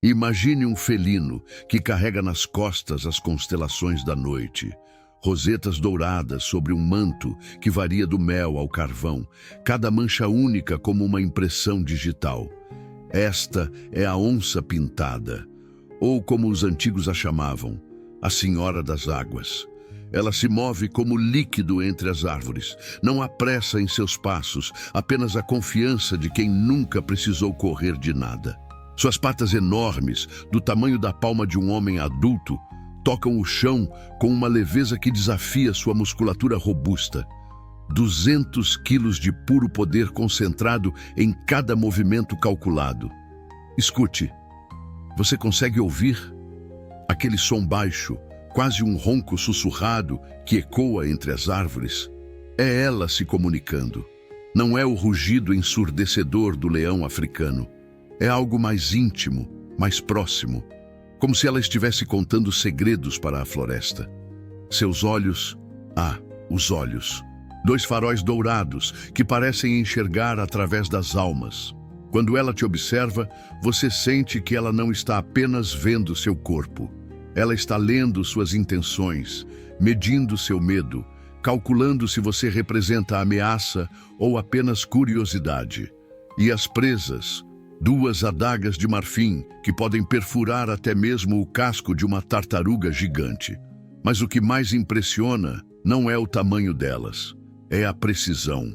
Imagine um felino que carrega nas costas as constelações da noite. Rosetas douradas sobre um manto que varia do mel ao carvão, cada mancha única como uma impressão digital. Esta é a onça pintada, ou como os antigos a chamavam, a Senhora das Águas. Ela se move como líquido entre as árvores. Não há pressa em seus passos, apenas a confiança de quem nunca precisou correr de nada. Suas patas enormes, do tamanho da palma de um homem adulto, tocam o chão com uma leveza que desafia sua musculatura robusta. 200 quilos de puro poder concentrado em cada movimento calculado. Escute, você consegue ouvir? Aquele som baixo, quase um ronco sussurrado que ecoa entre as árvores. É ela se comunicando. Não é o rugido ensurdecedor do leão africano. É algo mais íntimo, mais próximo, como se ela estivesse contando segredos para a floresta. Seus olhos, os olhos. 2 faróis dourados que parecem enxergar através das almas. Quando ela te observa, você sente que ela não está apenas vendo seu corpo. Ela está lendo suas intenções, medindo seu medo, calculando se você representa ameaça ou apenas curiosidade. E as presas, 2 adagas de marfim que podem perfurar até mesmo o casco de uma tartaruga gigante. Mas o que mais impressiona não é o tamanho delas, é a precisão.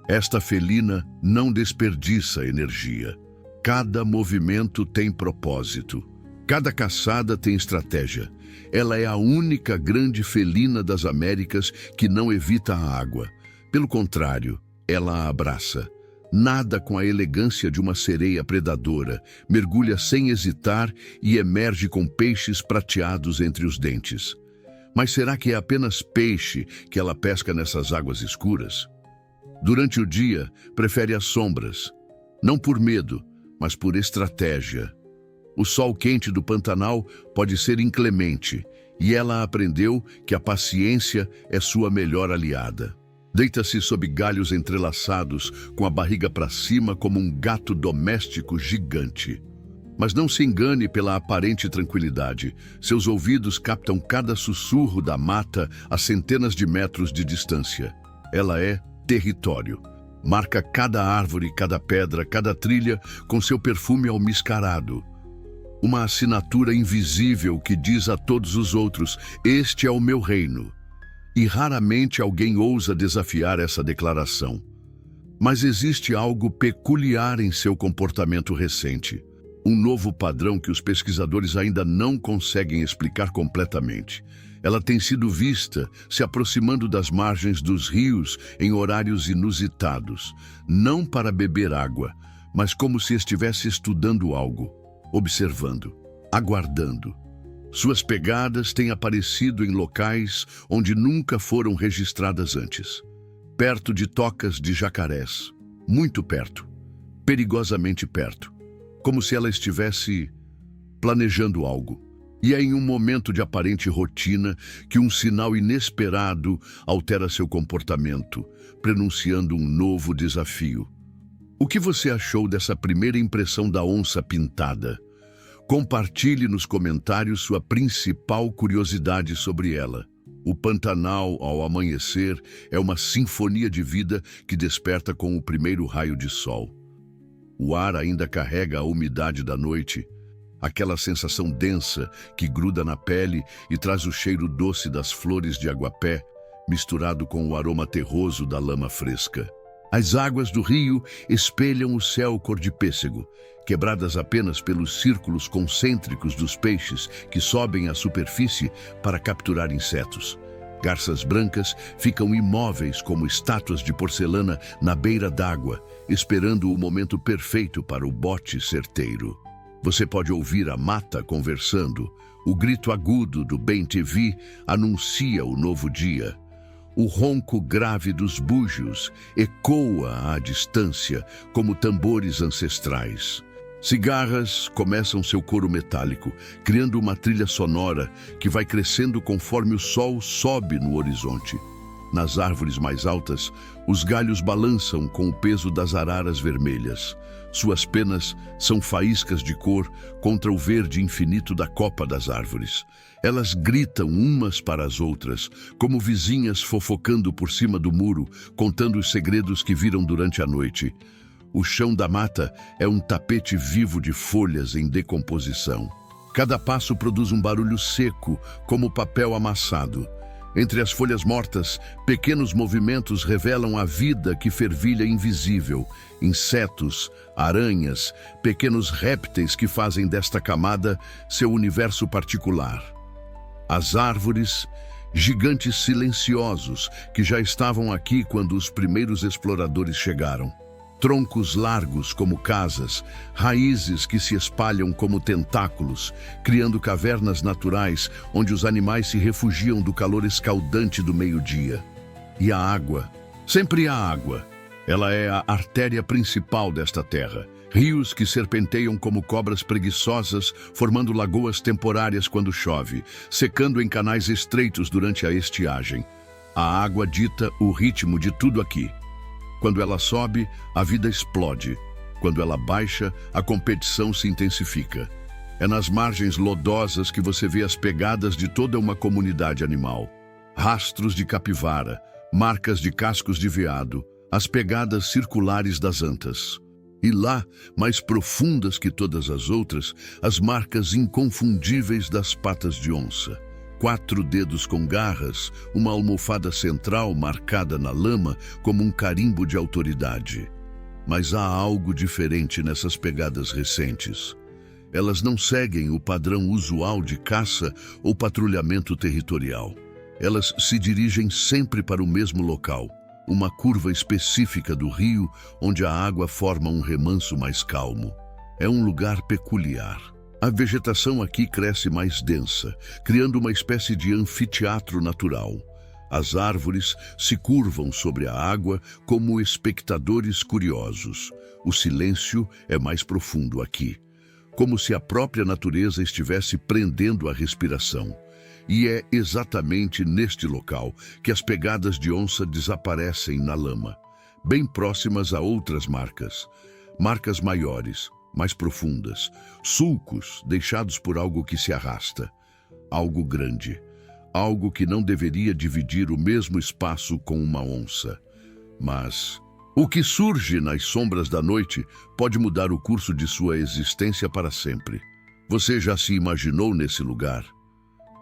Esta felina não desperdiça energia. Cada movimento tem propósito. Cada caçada tem estratégia. Ela é a única grande felina das Américas que não evita a água. Pelo contrário, ela a abraça. Nada com a elegância de uma sereia predadora, mergulha sem hesitar e emerge com peixes prateados entre os dentes. Mas será que é apenas peixe que ela pesca nessas águas escuras? Durante o dia, prefere as sombras, não por medo, mas por estratégia. O sol quente do Pantanal pode ser inclemente, e ela aprendeu que a paciência é sua melhor aliada. Deita-se sob galhos entrelaçados, com a barriga para cima como um gato doméstico gigante. Mas não se engane pela aparente tranquilidade. Seus ouvidos captam cada sussurro da mata a centenas de metros de distância. Ela é território. Marca cada árvore, cada pedra, cada trilha com seu perfume almiscarado. Uma assinatura invisível que diz a todos os outros: este é o meu reino. E raramente alguém ousa desafiar essa declaração. Mas existe algo peculiar em seu comportamento recente. Um novo padrão que os pesquisadores ainda não conseguem explicar completamente. Ela tem sido vista se aproximando das margens dos rios em horários inusitados, não para beber água, mas como se estivesse estudando algo, observando, aguardando. Suas pegadas têm aparecido em locais onde nunca foram registradas antes. Perto de tocas de jacarés, muito perto, perigosamente perto, como se ela estivesse planejando algo. E é em um momento de aparente rotina que um sinal inesperado altera seu comportamento, prenunciando um novo desafio. O que você achou dessa primeira impressão da onça pintada? Compartilhe nos comentários sua principal curiosidade sobre ela. O Pantanal, ao amanhecer, é uma sinfonia de vida que desperta com o primeiro raio de sol. O ar ainda carrega a umidade da noite, aquela sensação densa que gruda na pele e traz o cheiro doce das flores de aguapé, misturado com o aroma terroso da lama fresca. As águas do rio espelham o céu cor de pêssego, quebradas apenas pelos círculos concêntricos dos peixes que sobem à superfície para capturar insetos. Garças brancas ficam imóveis como estátuas de porcelana na beira d'água, esperando o momento perfeito para o bote certeiro. Você pode ouvir a mata conversando. O grito agudo do bem-te-vi anuncia o novo dia. O ronco grave dos búzios ecoa à distância como tambores ancestrais. Cigarras começam seu coro metálico, criando uma trilha sonora que vai crescendo conforme o sol sobe no horizonte. Nas árvores mais altas, os galhos balançam com o peso das araras vermelhas. Suas penas são faíscas de cor contra o verde infinito da copa das árvores. Elas gritam umas para as outras, como vizinhas fofocando por cima do muro, contando os segredos que viram durante a noite. O chão da mata é um tapete vivo de folhas em decomposição. Cada passo produz um barulho seco, como papel amassado. Entre as folhas mortas, pequenos movimentos revelam a vida que fervilha invisível. Insetos, aranhas, pequenos répteis que fazem desta camada seu universo particular. As árvores, gigantes silenciosos que já estavam aqui quando os primeiros exploradores chegaram. Troncos largos como casas, raízes que se espalham como tentáculos, criando cavernas naturais onde os animais se refugiam do calor escaldante do meio-dia. E a água, sempre há água. Ela é a artéria principal desta terra. Rios que serpenteiam como cobras preguiçosas, formando lagoas temporárias quando chove, secando em canais estreitos durante a estiagem. A água dita o ritmo de tudo aqui. Quando ela sobe, a vida explode. Quando ela baixa, a competição se intensifica. É nas margens lodosas que você vê as pegadas de toda uma comunidade animal. Rastros de capivara, marcas de cascos de veado, as pegadas circulares das antas. E lá, mais profundas que todas as outras, as marcas inconfundíveis das patas de onça. 4 dedos com garras, uma almofada central marcada na lama como um carimbo de autoridade. Mas há algo diferente nessas pegadas recentes. Elas não seguem o padrão usual de caça ou patrulhamento territorial. Elas se dirigem sempre para o mesmo local, uma curva específica do rio onde a água forma um remanso mais calmo. É um lugar peculiar. A vegetação aqui cresce mais densa, criando uma espécie de anfiteatro natural. As árvores se curvam sobre a água como espectadores curiosos. O silêncio é mais profundo aqui, como se a própria natureza estivesse prendendo a respiração. E é exatamente neste local que as pegadas de onça desaparecem na lama, bem próximas a outras marcas. Marcas maiores, mais profundas, sulcos deixados por algo que se arrasta. Algo grande, algo que não deveria dividir o mesmo espaço com uma onça. Mas o que surge nas sombras da noite pode mudar o curso de sua existência para sempre. Você já se imaginou nesse lugar?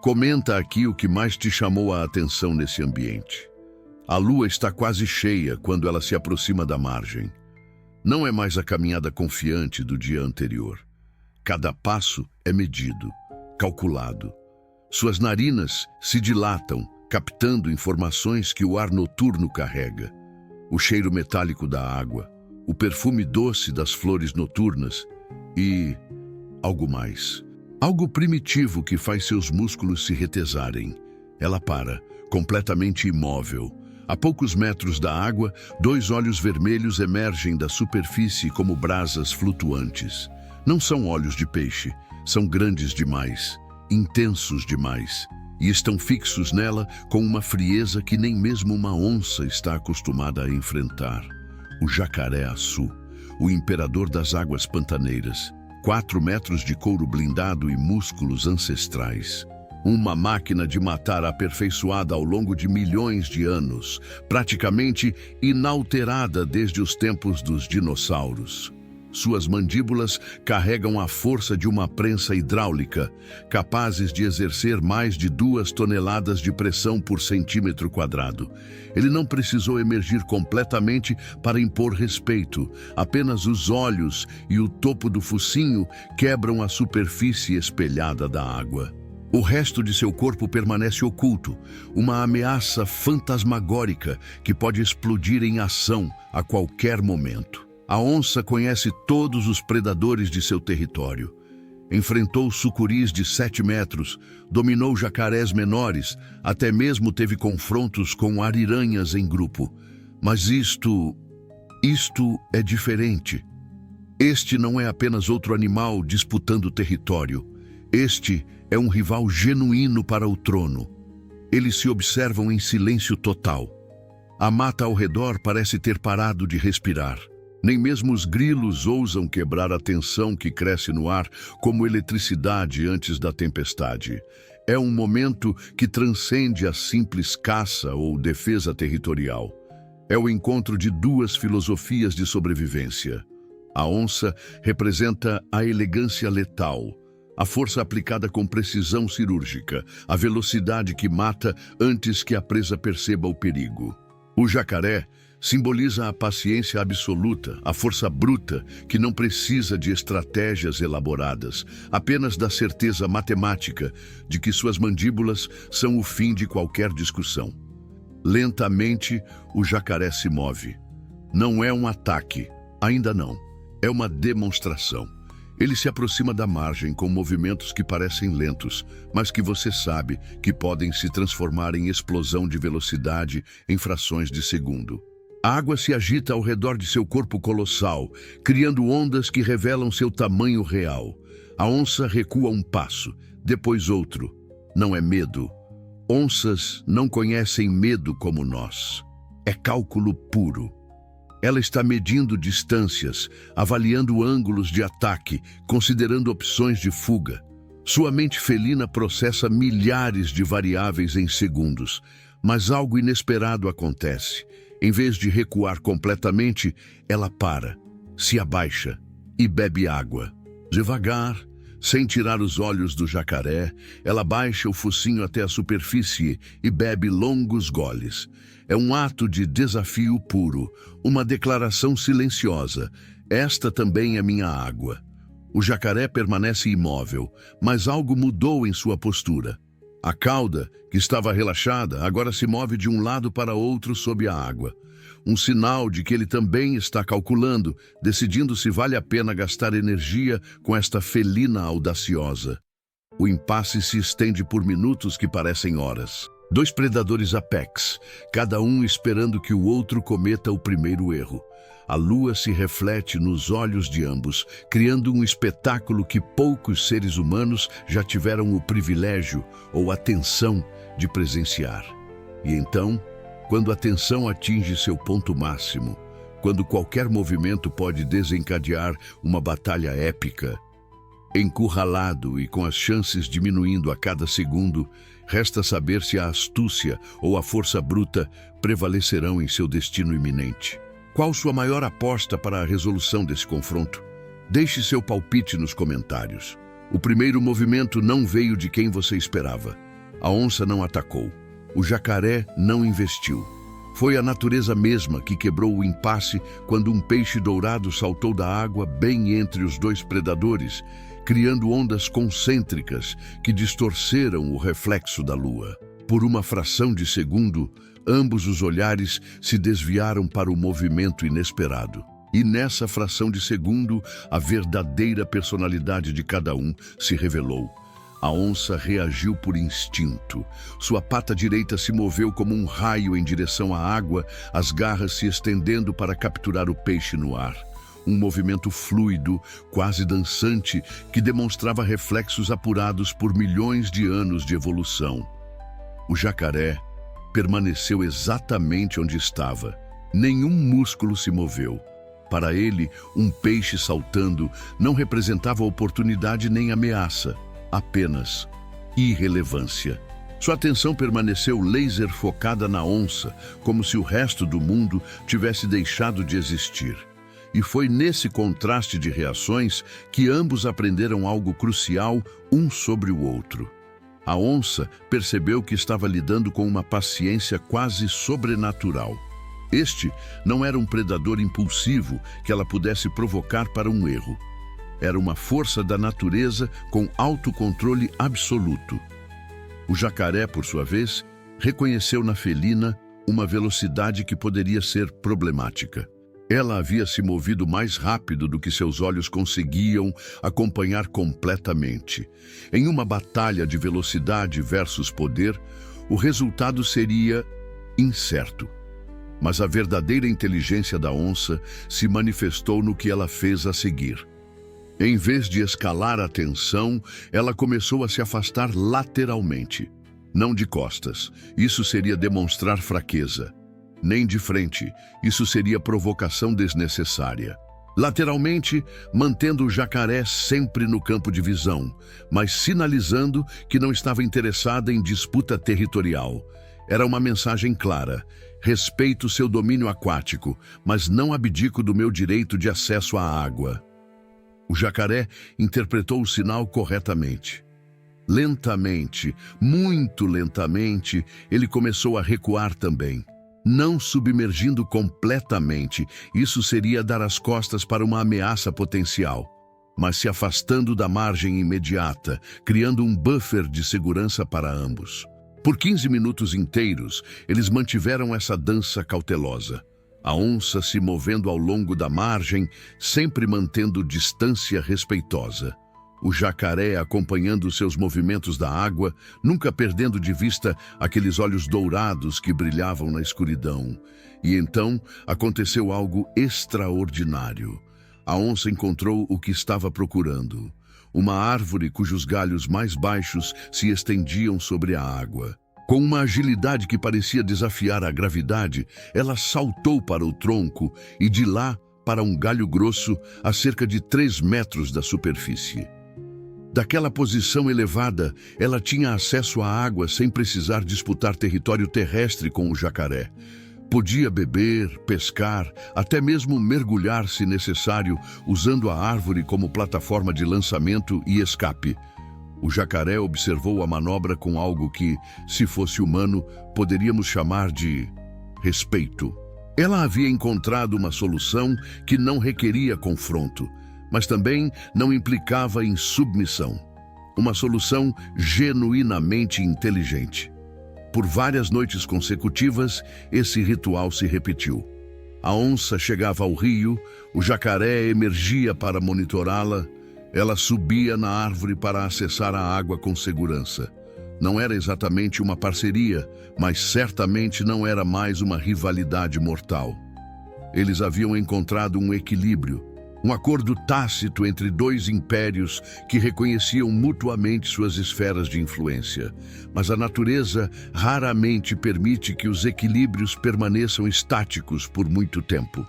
Comenta aqui o que mais te chamou a atenção nesse ambiente. A lua está quase cheia quando ela se aproxima da margem. Não é mais a caminhada confiante do dia anterior. Cada passo é medido, calculado. Suas narinas se dilatam, captando informações que o ar noturno carrega. O cheiro metálico da água, o perfume doce das flores noturnas e algo mais. Algo primitivo que faz seus músculos se retesarem. Ela para, completamente imóvel. A poucos metros da água, 2 olhos vermelhos emergem da superfície como brasas flutuantes. Não são olhos de peixe, são grandes demais, intensos demais, e estão fixos nela com uma frieza que nem mesmo uma onça está acostumada a enfrentar. O jacaré-açu, o imperador das águas pantaneiras, 4 metros de couro blindado e músculos ancestrais. Uma máquina de matar aperfeiçoada ao longo de milhões de anos, praticamente inalterada desde os tempos dos dinossauros. Suas mandíbulas carregam a força de uma prensa hidráulica, capazes de exercer mais de 2 toneladas de pressão por centímetro quadrado. Ele não precisou emergir completamente para impor respeito. Apenas os olhos e o topo do focinho quebram a superfície espelhada da água. O resto de seu corpo permanece oculto, uma ameaça fantasmagórica que pode explodir em ação a qualquer momento. A onça conhece todos os predadores de seu território. Enfrentou sucuris de 7 metros, dominou jacarés menores, até mesmo teve confrontos com ariranhas em grupo. Mas isto é diferente. Este não é apenas outro animal disputando território. Este é um rival genuíno para o trono. Eles se observam em silêncio total. A mata ao redor parece ter parado de respirar. Nem mesmo os grilos ousam quebrar a tensão que cresce no ar como eletricidade antes da tempestade. É um momento que transcende a simples caça ou defesa territorial. É o encontro de duas filosofias de sobrevivência. A onça representa a elegância letal, a força aplicada com precisão cirúrgica, a velocidade que mata antes que a presa perceba o perigo. O jacaré simboliza a paciência absoluta, a força bruta que não precisa de estratégias elaboradas, apenas da certeza matemática de que suas mandíbulas são o fim de qualquer discussão. Lentamente, o jacaré se move. Não é um ataque, ainda não. É uma demonstração. Ele se aproxima da margem com movimentos que parecem lentos, mas que você sabe que podem se transformar em explosão de velocidade em frações de segundo. A água se agita ao redor de seu corpo colossal, criando ondas que revelam seu tamanho real. A onça recua um passo, depois outro. Não é medo. Onças não conhecem medo como nós. É cálculo puro. Ela está medindo distâncias, avaliando ângulos de ataque, considerando opções de fuga. Sua mente felina processa milhares de variáveis em segundos, mas algo inesperado acontece. Em vez de recuar completamente, ela para, se abaixa e bebe água. Devagar, sem tirar os olhos do jacaré, ela baixa o focinho até a superfície e bebe longos goles. É um ato de desafio puro, uma declaração silenciosa. Esta também é minha água. O jacaré permanece imóvel, mas algo mudou em sua postura. A cauda, que estava relaxada, agora se move de um lado para outro sob a água. Um sinal de que ele também está calculando, decidindo se vale a pena gastar energia com esta felina audaciosa. O impasse se estende por minutos que parecem horas. Dois predadores apex, cada um esperando que o outro cometa o primeiro erro. A lua se reflete nos olhos de ambos, criando um espetáculo que poucos seres humanos já tiveram o privilégio ou a tensão de presenciar. E então, quando a tensão atinge seu ponto máximo, quando qualquer movimento pode desencadear uma batalha épica, encurralado e com as chances diminuindo a cada segundo, resta saber se a astúcia ou a força bruta prevalecerão em seu destino iminente. Qual sua maior aposta para a resolução desse confronto? Deixe seu palpite nos comentários. O primeiro movimento não veio de quem você esperava. A onça não atacou. O jacaré não investiu. Foi a natureza mesma que quebrou o impasse quando um peixe dourado saltou da água bem entre os dois predadores, criando ondas concêntricas que distorceram o reflexo da lua. Por uma fração de segundo, ambos os olhares se desviaram para o movimento inesperado. E nessa fração de segundo, a verdadeira personalidade de cada um se revelou. A onça reagiu por instinto. Sua pata direita se moveu como um raio em direção à água, as garras se estendendo para capturar o peixe no ar. Um movimento fluido, quase dançante, que demonstrava reflexos apurados por milhões de anos de evolução. O jacaré permaneceu exatamente onde estava. Nenhum músculo se moveu. Para ele, um peixe saltando não representava oportunidade nem ameaça, apenas irrelevância. Sua atenção permaneceu laser focada na onça, como se o resto do mundo tivesse deixado de existir. E foi nesse contraste de reações que ambos aprenderam algo crucial um sobre o outro. A onça percebeu que estava lidando com uma paciência quase sobrenatural. Este não era um predador impulsivo que ela pudesse provocar para um erro. Era uma força da natureza com autocontrole absoluto. O jacaré, por sua vez, reconheceu na felina uma velocidade que poderia ser problemática. Ela havia se movido mais rápido do que seus olhos conseguiam acompanhar completamente. Em uma batalha de velocidade versus poder, o resultado seria incerto. Mas a verdadeira inteligência da onça se manifestou no que ela fez a seguir. Em vez de escalar a tensão, ela começou a se afastar lateralmente. Não de costas. Isso seria demonstrar fraqueza. nem de frente. Isso seria provocação desnecessária. Lateralmente, mantendo o jacaré sempre no campo de visão, mas sinalizando que não estava interessada em disputa territorial. Era uma mensagem clara: respeito seu domínio aquático, mas não abdico do meu direito de acesso à água. O jacaré interpretou o sinal corretamente. Lentamente, muito lentamente, ele começou a recuar também. Não submergindo completamente, isso seria dar as costas para uma ameaça potencial, mas se afastando da margem imediata, criando um buffer de segurança para ambos. Por 15 minutos inteiros, eles mantiveram essa dança cautelosa. A onça se movendo ao longo da margem, sempre mantendo distância respeitosa. O jacaré acompanhando seus movimentos da água, nunca perdendo de vista aqueles olhos dourados que brilhavam na escuridão. E então aconteceu algo extraordinário. A onça encontrou o que estava procurando. Uma árvore cujos galhos mais baixos se estendiam sobre a água. Com uma agilidade que parecia desafiar a gravidade, ela saltou para o tronco e de lá para um galho grosso a cerca de 3 metros da superfície. Daquela posição elevada, ela tinha acesso à água sem precisar disputar território terrestre com o jacaré. Podia beber, pescar, até mesmo mergulhar se necessário, usando a árvore como plataforma de lançamento e escape. O jacaré observou a manobra com algo que, se fosse humano, poderíamos chamar de respeito. Ela havia encontrado uma solução que não requeria confronto, mas também não implicava em submissão. Uma solução genuinamente inteligente. Por várias noites consecutivas, esse ritual se repetiu. A onça chegava ao rio, o jacaré emergia para monitorá-la, ela subia na árvore para acessar a água com segurança. Não era exatamente uma parceria, mas certamente não era mais uma rivalidade mortal. Eles haviam encontrado um equilíbrio, um acordo tácito entre 2 impérios que reconheciam mutuamente suas esferas de influência. Mas a natureza raramente permite que os equilíbrios permaneçam estáticos por muito tempo.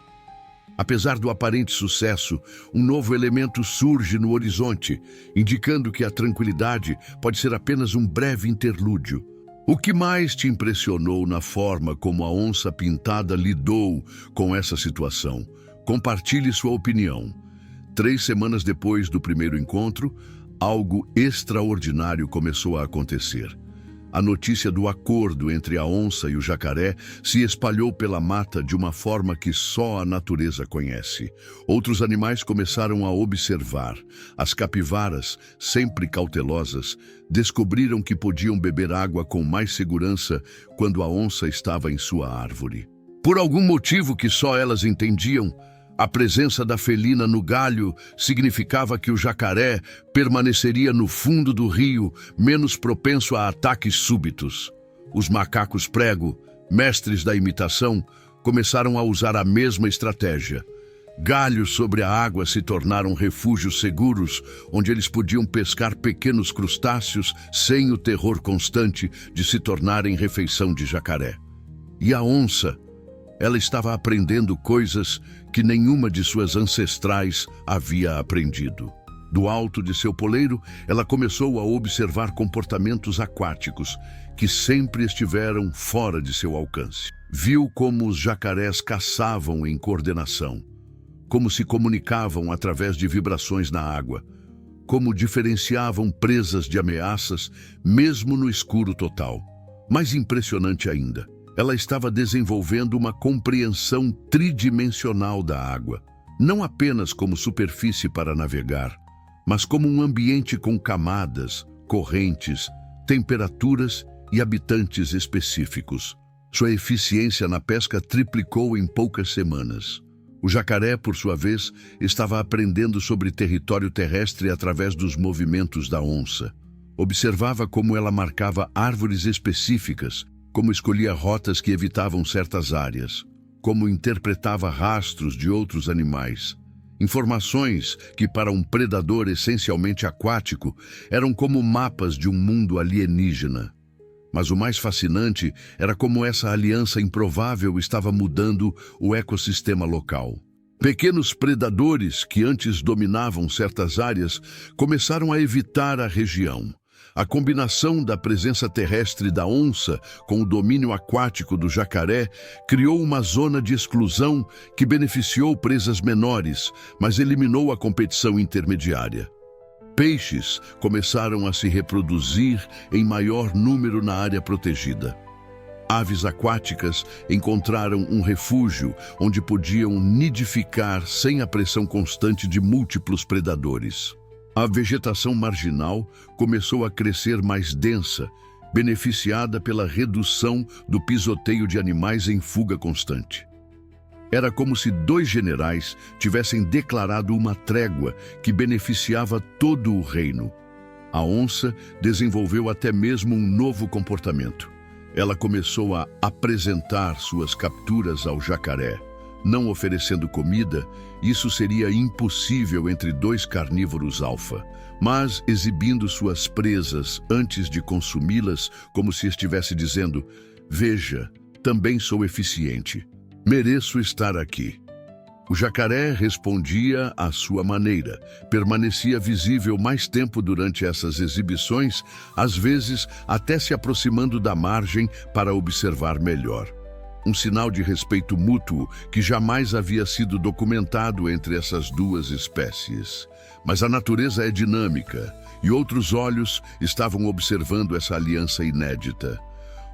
Apesar do aparente sucesso, um novo elemento surge no horizonte, indicando que a tranquilidade pode ser apenas um breve interlúdio. O que mais te impressionou na forma como a onça pintada lidou com essa situação? Compartilhe sua opinião. 3 semanas depois do primeiro encontro, algo extraordinário começou a acontecer. A notícia do acordo entre a onça e o jacaré se espalhou pela mata de uma forma que só a natureza conhece. Outros animais começaram a observar. As capivaras, sempre cautelosas, descobriram que podiam beber água com mais segurança quando a onça estava em sua árvore. Por algum motivo que só elas entendiam, a presença da felina no galho significava que o jacaré permaneceria no fundo do rio, menos propenso a ataques súbitos. Os macacos prego, mestres da imitação, começaram a usar a mesma estratégia. Galhos sobre a água se tornaram refúgios seguros, onde eles podiam pescar pequenos crustáceos sem o terror constante de se tornarem refeição de jacaré. E a onça? Ela estava aprendendo coisas que nenhuma de suas ancestrais havia aprendido. Do alto de seu poleiro, ela começou a observar comportamentos aquáticos que sempre estiveram fora de seu alcance. Viu como os jacarés caçavam em coordenação, como se comunicavam através de vibrações na água, como diferenciavam presas de ameaças, mesmo no escuro total. Mais impressionante ainda, ela estava desenvolvendo uma compreensão tridimensional da água, não apenas como superfície para navegar, mas como um ambiente com camadas, correntes, temperaturas e habitantes específicos. Sua eficiência na pesca triplicou em poucas semanas. O jacaré, por sua vez, estava aprendendo sobre território terrestre através dos movimentos da onça. Observava como ela marcava árvores específicas, como escolhia rotas que evitavam certas áreas, como interpretava rastros de outros animais. Informações que, para um predador essencialmente aquático, eram como mapas de um mundo alienígena. Mas o mais fascinante era como essa aliança improvável estava mudando o ecossistema local. Pequenos predadores que antes dominavam certas áreas começaram a evitar a região. A combinação da presença terrestre da onça com o domínio aquático do jacaré criou uma zona de exclusão que beneficiou presas menores, mas eliminou a competição intermediária. Peixes começaram a se reproduzir em maior número na área protegida. Aves aquáticas encontraram um refúgio onde podiam nidificar sem a pressão constante de múltiplos predadores. A vegetação marginal começou a crescer mais densa, beneficiada pela redução do pisoteio de animais em fuga constante. Era como se dois generais tivessem declarado uma trégua que beneficiava todo o reino. A onça desenvolveu até mesmo um novo comportamento. Ela começou a apresentar suas capturas ao jacaré. Não oferecendo comida, isso seria impossível entre dois carnívoros alfa, mas exibindo suas presas antes de consumi-las, como se estivesse dizendo: "Veja, também sou eficiente. Mereço estar aqui." O jacaré respondia à sua maneira. Permanecia visível mais tempo durante essas exibições, às vezes até se aproximando da margem para observar melhor. Um sinal de respeito mútuo que jamais havia sido documentado entre essas duas espécies. Mas a natureza é dinâmica, e outros olhos estavam observando essa aliança inédita.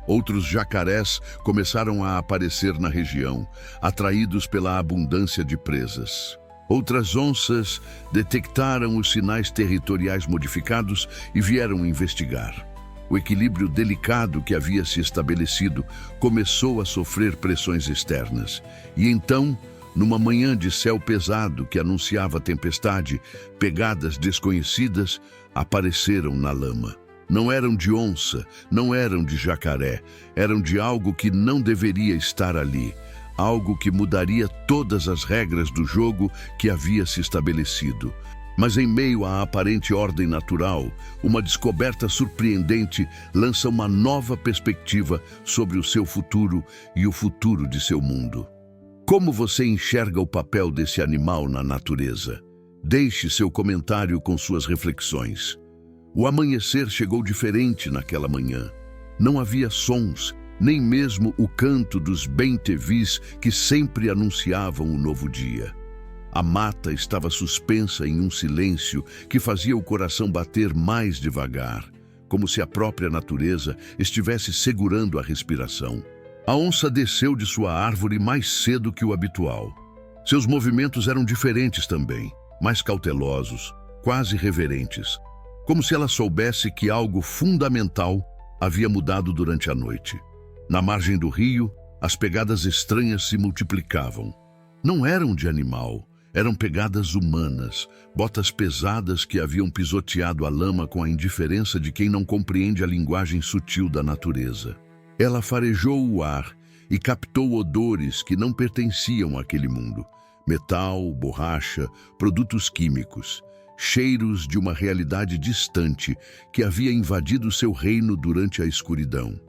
Outros jacarés começaram a aparecer na região, atraídos pela abundância de presas. Outras onças detectaram os sinais territoriais modificados e vieram investigar. O equilíbrio delicado que havia se estabelecido começou a sofrer pressões externas. E então, numa manhã de céu pesado que anunciava tempestade, pegadas desconhecidas apareceram na lama. Não eram de onça, não eram de jacaré, eram de algo que não deveria estar ali, algo que mudaria todas as regras do jogo que havia se estabelecido. Mas em meio à aparente ordem natural, uma descoberta surpreendente lança uma nova perspectiva sobre o seu futuro e o futuro de seu mundo. Como você enxerga o papel desse animal na natureza? Deixe seu comentário com suas reflexões. O amanhecer chegou diferente naquela manhã. Não havia sons, nem mesmo o canto dos bem-te-vis que sempre anunciavam o novo dia. A mata estava suspensa em um silêncio que fazia o coração bater mais devagar, como se a própria natureza estivesse segurando a respiração. A onça desceu de sua árvore mais cedo que o habitual. Seus movimentos eram diferentes também, mais cautelosos, quase reverentes, como se ela soubesse que algo fundamental havia mudado durante a noite. Na margem do rio, as pegadas estranhas se multiplicavam. Não eram de animal, eram pegadas humanas, botas pesadas que haviam pisoteado a lama com a indiferença de quem não compreende a linguagem sutil da natureza. Ela farejou o ar e captou odores que não pertenciam àquele mundo. Metal, borracha, produtos químicos. Cheiros de uma realidade distante que havia invadido seu reino durante a escuridão.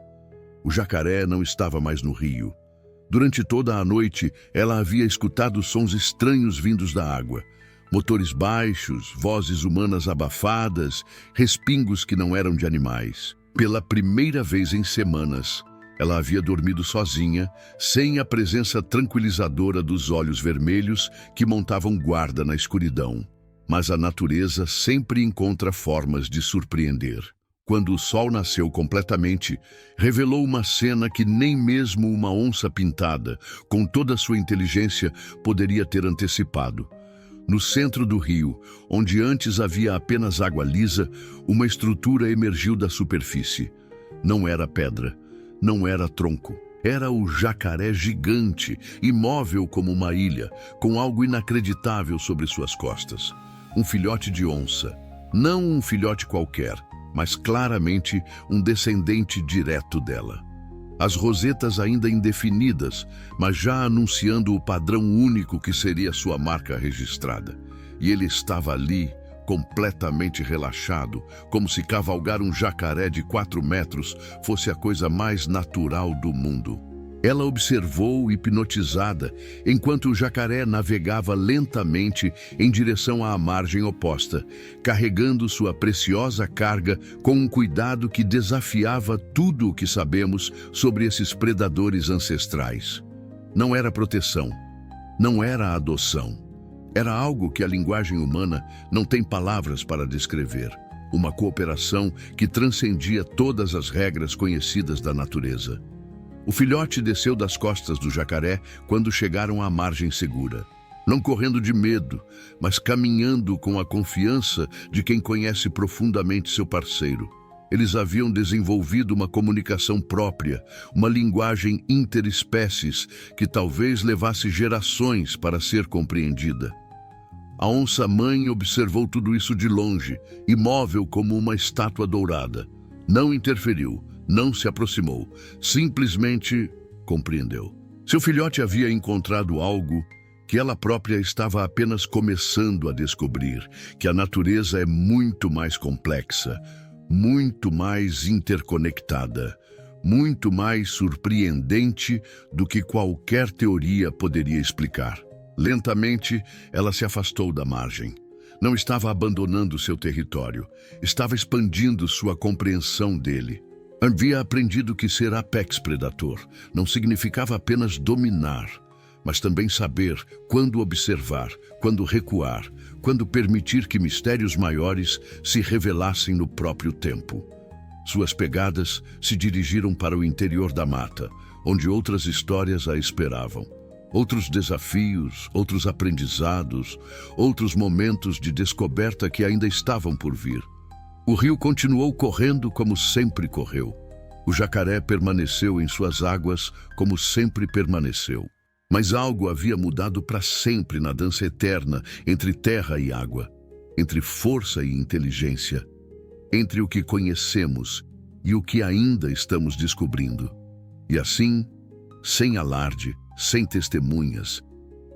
O jacaré não estava mais no rio. Durante toda a noite, ela havia escutado sons estranhos vindos da água. Motores baixos, vozes humanas abafadas, respingos que não eram de animais. Pela primeira vez em semanas, ela havia dormido sozinha, sem a presença tranquilizadora dos olhos vermelhos que montavam guarda na escuridão. Mas a natureza sempre encontra formas de surpreender. Quando o sol nasceu completamente, revelou uma cena que nem mesmo uma onça pintada, com toda a sua inteligência, poderia ter antecipado. No centro do rio, onde antes havia apenas água lisa, uma estrutura emergiu da superfície. Não era pedra, não era tronco. Era o jacaré gigante, imóvel como uma ilha, com algo inacreditável sobre suas costas. Um filhote de onça. Não um filhote qualquer, mas claramente um descendente direto dela. As rosetas ainda indefinidas, mas já anunciando o padrão único que seria sua marca registrada. E ele estava ali, completamente relaxado, como se cavalgar um jacaré de 4 metros fosse a coisa mais natural do mundo. Ela observou, hipnotizada, enquanto o jacaré navegava lentamente em direção à margem oposta, carregando sua preciosa carga com um cuidado que desafiava tudo o que sabemos sobre esses predadores ancestrais. Não era proteção, não era adoção. Era algo que a linguagem humana não tem palavras para descrever. Uma cooperação que transcendia todas as regras conhecidas da natureza. O filhote desceu das costas do jacaré quando chegaram à margem segura. Não correndo de medo, mas caminhando com a confiança de quem conhece profundamente seu parceiro. Eles haviam desenvolvido uma comunicação própria, uma linguagem interespécies que talvez levasse gerações para ser compreendida. A onça-mãe observou tudo isso de longe, imóvel como uma estátua dourada. Não interferiu, não se aproximou, simplesmente compreendeu. Seu filhote havia encontrado algo que ela própria estava apenas começando a descobrir, que a natureza é muito mais complexa, muito mais interconectada, muito mais surpreendente do que qualquer teoria poderia explicar. Lentamente, ela se afastou da margem. Não estava abandonando seu território, estava expandindo sua compreensão dele. Havia aprendido que ser apex predator não significava apenas dominar, mas também saber quando observar, quando recuar, quando permitir que mistérios maiores se revelassem no próprio tempo. Suas pegadas se dirigiram para o interior da mata, onde outras histórias a esperavam. Outros desafios, outros aprendizados, outros momentos de descoberta que ainda estavam por vir. O rio continuou correndo como sempre correu. O jacaré permaneceu em suas águas como sempre permaneceu. Mas algo havia mudado para sempre na dança eterna entre terra e água, entre força e inteligência, entre o que conhecemos e o que ainda estamos descobrindo. E assim, sem alarde, sem testemunhas,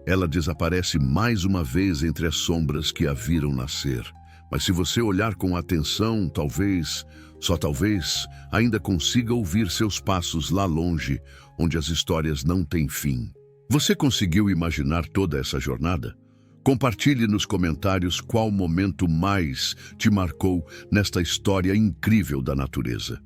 ela desaparece mais uma vez entre as sombras que a viram nascer. Mas se você olhar com atenção, talvez, só talvez, ainda consiga ouvir seus passos lá longe, onde as histórias não têm fim. Você conseguiu imaginar toda essa jornada? Compartilhe nos comentários qual momento mais te marcou nesta história incrível da natureza.